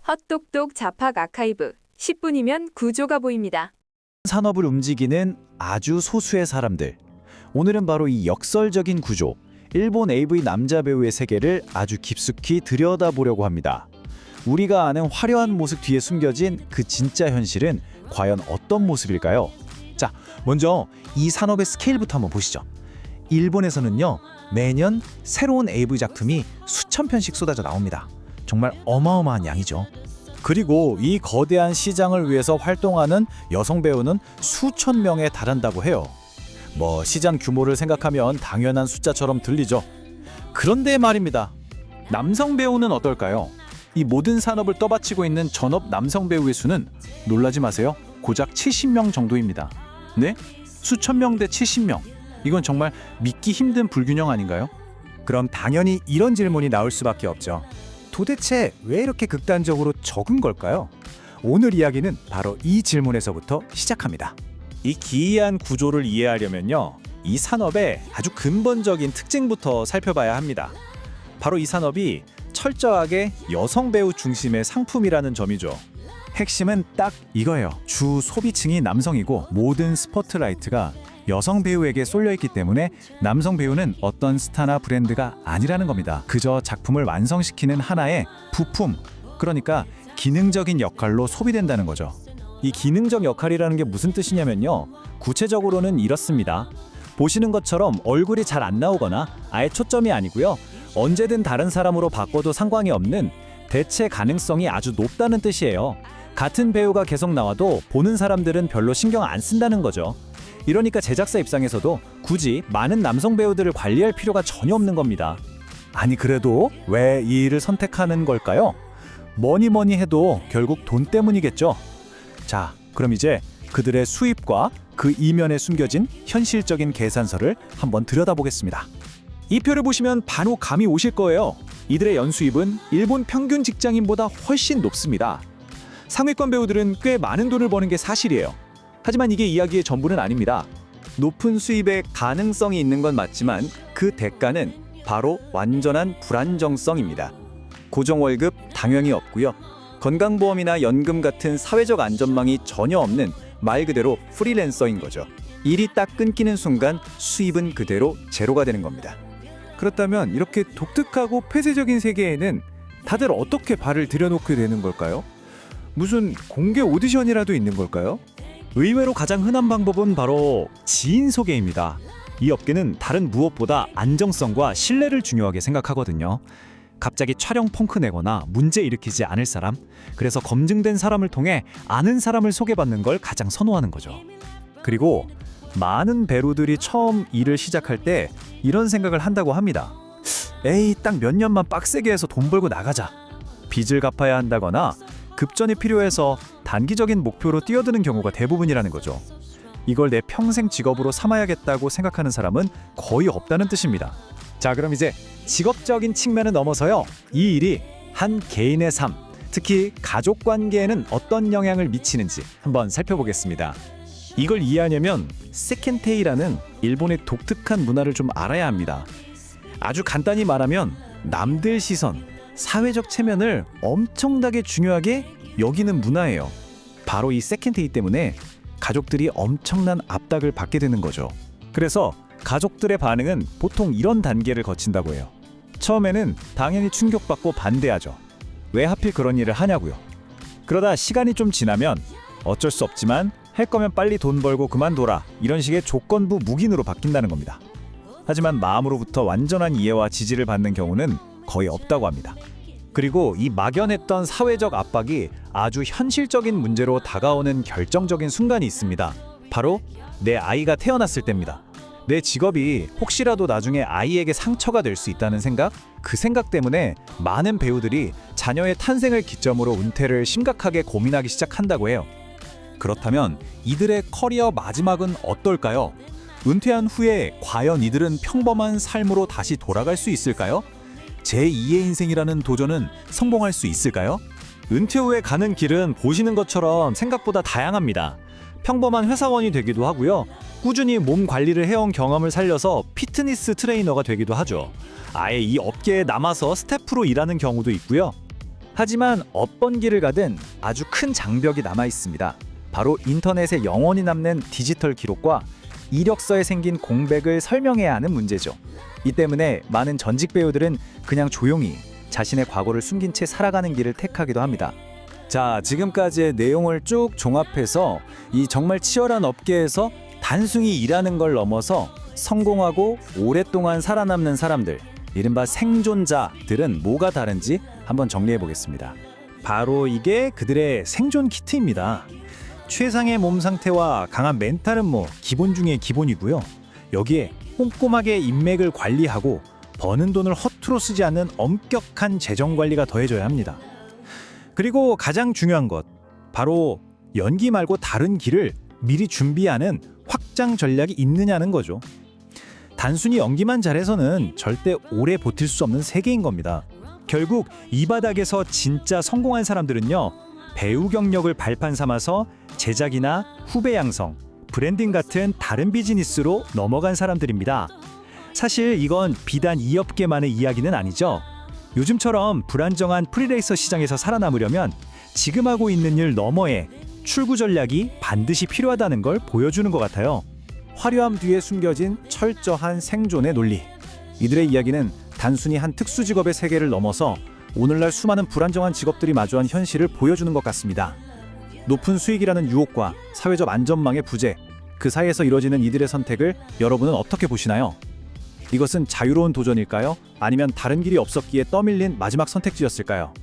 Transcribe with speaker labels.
Speaker 1: 헛똑똑 잡학 아카이브 10분이면 구조가 보입니다.
Speaker 2: 산업을 움직이는 아주 소수의 사람들. 오늘은 바로 이 역설적인 구조, 일본 AV 남자 배우의 세계를 아주 깊숙이 들여다보려고 합니다. 우리가 아는 화려한 모습 뒤에 숨겨진 그 진짜 현실은 과연 어떤 모습일까요? 자, 먼저 이 산업의 스케일부터 한번 보시죠. 일본에서는요, 매년 새로운 AV 작품이 수천 편씩 쏟아져 나옵니다. 정말 어마어마한 양이죠. 그리고 이 거대한 시장을 위해서 활동하는 여성 배우는 수천 명에 달한다고 해요. 뭐 시장 규모를 생각하면 당연한 숫자처럼 들리죠. 그런데 말입니다. 남성 배우는 어떨까요? 이 모든 산업을 떠받치고 있는 전업 남성 배우의 수는 놀라지 마세요. 고작 70명 정도입니다. 네? 수천 명 대 70명. 이건 정말 믿기 힘든 불균형 아닌가요?
Speaker 3: 그럼 당연히 이런 질문이 나올 수밖에 없죠. 도대체 왜 이렇게 극단적으로 적은 걸까요? 오늘 이야기는 바로 이 질문에서부터 시작합니다.
Speaker 2: 이 기이한 구조를 이해하려면요, 이 산업의 아주 근본적인 특징부터 살펴봐야 합니다. 바로 이 산업이 철저하게 여성 배우 중심의 상품이라는 점이죠.
Speaker 3: 핵심은 딱 이거예요. 주 소비층이 남성이고 모든 스포트라이트가 여성 배우에게 쏠려있기 때문에 남성 배우는 어떤 스타나 브랜드가 아니라는 겁니다. 그저 작품을 완성시키는 하나의 부품, 그러니까 기능적인 역할로 소비된다는 거죠.
Speaker 2: 이 기능적 역할이라는 게 무슨 뜻이냐면요, 구체적으로는 이렇습니다. 보시는 것처럼 얼굴이 잘 안 나오거나 아예 초점이 아니고요, 언제든 다른 사람으로 바꿔도 상관이 없는 대체 가능성이 아주 높다는 뜻이에요. 같은 배우가 계속 나와도 보는 사람들은 별로 신경 안 쓴다는 거죠. 이러니까 제작사 입장에서도 굳이 많은 남성 배우들을 관리할 필요가 전혀 없는 겁니다.
Speaker 3: 아니 그래도 왜 이 일을 선택하는 걸까요? 뭐니 해도 결국 돈 때문이겠죠. 자, 그럼 이제 그들의 수입과 그 이면에 숨겨진 현실적인 계산서를 한번 들여다보겠습니다.
Speaker 2: 이 표를 보시면 바로 감이 오실 거예요. 이들의 연수입은 일본 평균 직장인보다 훨씬 높습니다. 상위권 배우들은 꽤 많은 돈을 버는 게 사실이에요. 하지만 이게 이야기의 전부는 아닙니다. 높은 수입의 가능성이 있는 건 맞지만 그 대가는 바로 완전한 불안정성입니다. 고정 월급 당연히 없고요. 건강보험이나 연금 같은 사회적 안전망이 전혀 없는 말 그대로 프리랜서인 거죠. 일이 딱 끊기는 순간 수입은 그대로 제로가 되는 겁니다.
Speaker 3: 그렇다면 이렇게 독특하고 폐쇄적인 세계에는 다들 어떻게 발을 들여놓게 되는 걸까요? 무슨 공개 오디션이라도 있는 걸까요?
Speaker 2: 의외로 가장 흔한 방법은 바로 지인 소개입니다. 이 업계는 다른 무엇보다 안정성과 신뢰를 중요하게 생각하거든요. 갑자기 촬영 펑크 내거나 문제 일으키지 않을 사람, 그래서 검증된 사람을 통해 아는 사람을 소개받는 걸 가장 선호하는 거죠. 그리고 많은 배우들이 처음 일을 시작할 때 이런 생각을 한다고 합니다.
Speaker 3: 에이, 딱 몇 년만 빡세게 해서 돈 벌고 나가자.
Speaker 2: 빚을 갚아야 한다거나 급전이 필요해서 단기적인 목표로 뛰어드는 경우가 대부분이라는 거죠. 이걸 내 평생 직업으로 삼아야겠다고 생각하는 사람은 거의 없다는 뜻입니다. 자, 그럼 이제 직업적인 측면을 넘어서요, 이 일이 한 개인의 삶, 특히 가족 관계에는 어떤 영향을 미치는지 한번 살펴보겠습니다. 이걸 이해하려면 세켄테이라는 일본의 독특한 문화를 좀 알아야 합니다. 아주 간단히 말하면 남들 시선, 사회적 체면을 엄청나게 중요하게 여기는 문화예요. 바로 이 세켄테이 때문에 가족들이 엄청난 압박을 받게 되는 거죠. 그래서 가족들의 반응은 보통 이런 단계를 거친다고 해요. 처음에는 당연히 충격받고 반대하죠. 왜 하필 그런 일을 하냐고요. 그러다 시간이 좀 지나면 어쩔 수 없지만 할 거면 빨리 돈 벌고 그만둬라, 이런 식의 조건부 묵인으로 바뀐다는 겁니다. 하지만 마음으로부터 완전한 이해와 지지를 받는 경우는 거의 없다고 합니다. 그리고 이 막연했던 사회적 압박이 아주 현실적인 문제로 다가오는 결정적인 순간이 있습니다. 바로 내 아이가 태어났을 때입니다. 내 직업이 혹시라도 나중에 아이에게 상처가 될 수 있다는 생각? 그 생각 때문에 많은 배우들이 자녀의 탄생을 기점으로 은퇴를 심각하게 고민하기 시작한다고 해요. 그렇다면 이들의 커리어 마지막은 어떨까요? 은퇴한 후에 과연 이들은 평범한 삶으로 다시 돌아갈 수 있을까요? 제2의 인생이라는 도전은 성공할 수 있을까요? 은퇴 후에 가는 길은 보시는 것처럼 생각보다 다양합니다. 평범한 회사원이 되기도 하고요. 꾸준히 몸 관리를 해온 경험을 살려서 피트니스 트레이너가 되기도 하죠. 아예 이 업계에 남아서 스태프로 일하는 경우도 있고요. 하지만 어떤 길을 가든 아주 큰 장벽이 남아 있습니다. 바로 인터넷에 영원히 남는 디지털 기록과 이력서에 생긴 공백을 설명해야 하는 문제죠. 이 때문에 많은 전직 배우들은 그냥 조용히 자신의 과거를 숨긴 채 살아가는 길을 택하기도 합니다. 자, 지금까지의 내용을 쭉 종합해서 이 정말 치열한 업계에서 단순히 일하는 걸 넘어서 성공하고 오랫동안 살아남는 사람들, 이른바 생존자들은 뭐가 다른지 한번 정리해 보겠습니다. 바로 이게 그들의 생존 키트입니다. 최상의 몸 상태와 강한 멘탈은 뭐 기본 중에 기본이고요. 여기에 꼼꼼하게 인맥을 관리하고 버는 돈을 허투루 쓰지 않는 엄격한 재정 관리가 더해져야 합니다. 그리고 가장 중요한 것, 바로 연기 말고 다른 길을 미리 준비하는 확장 전략이 있느냐는 거죠. 단순히 연기만 잘해서는 절대 오래 버틸 수 없는 세계인 겁니다. 결국 이 바닥에서 진짜 성공한 사람들은요, 배우 경력을 발판 삼아서 제작이나 후배 양성, 브랜딩 같은 다른 비즈니스로 넘어간 사람들입니다. 사실 이건 비단 이 업계만의 이야기는 아니죠. 요즘처럼 불안정한 프리레이서 시장에서 살아남으려면 지금 하고 있는 일 너머에 출구 전략이 반드시 필요하다는 걸 보여주는 것 같아요. 화려함 뒤에 숨겨진 철저한 생존의 논리. 이들의 이야기는 단순히 한 특수 직업의 세계를 넘어서 오늘날 수많은 불안정한 직업들이 마주한 현실을 보여주는 것 같습니다. 높은 수익이라는 유혹과 사회적 안전망의 부재, 그 사이에서 이뤄지는 이들의 선택을 여러분은 어떻게 보시나요? 이것은 자유로운 도전일까요? 아니면 다른 길이 없었기에 떠밀린 마지막 선택지였을까요?